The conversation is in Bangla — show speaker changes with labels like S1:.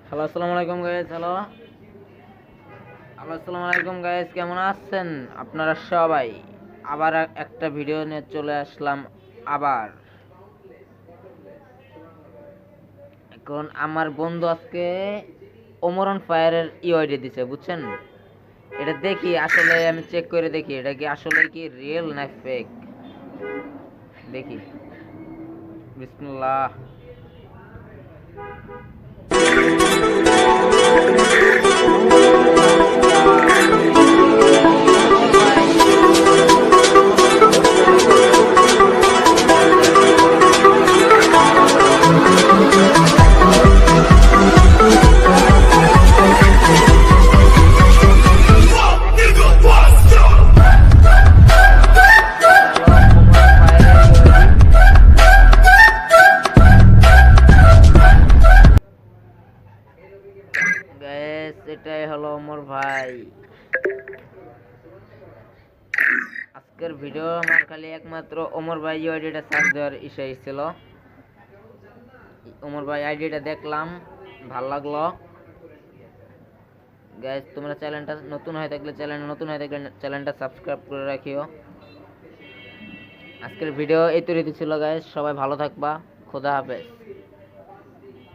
S1: হ্যালো, আসসালামু আলাইকুম গাইস। আসসালামু আলাইকুম গাইস, কেমন আছেন আপনারা সবাই? আবার একটা ভিডিও নিয়ে চলে আসলাম। আবার এখন আমার বন্ধু আজকে ওমরন ফায়ারের ইউআইডি দিছে, বুঝছেন? এটা দেখি, আসলে আমি চেক করে দেখি এটা কি আসলে কি রিয়েল না ফেক। দেখি, বিসমিল্লাহ। ওমর ভাই, ওমর ভাই কি করতেছেন ভাই? এটা হলো ওমরন ফায়ারের ইউআইডি গাইস, এটাই হলো ওমর ভাই। আজকের ভিডিও আমার খালি একমাত্র ওমর ভাই আইডিটা সার্চ দেওয়ার ইচ্ছাই ছিল। ওমর ভাই আইডিটা দেখলাম, ভাল লাগলো। গাইস, তোমরা চ্যানেলটা নতুন হয়ে থাকলে চ্যানেলটা সাবস্ক্রাইব করে রাখিও। আজকের ভিডিও এই তৈরি ছিল গাইস, সবাই ভালো থাকবা। খোদা হাফেজ।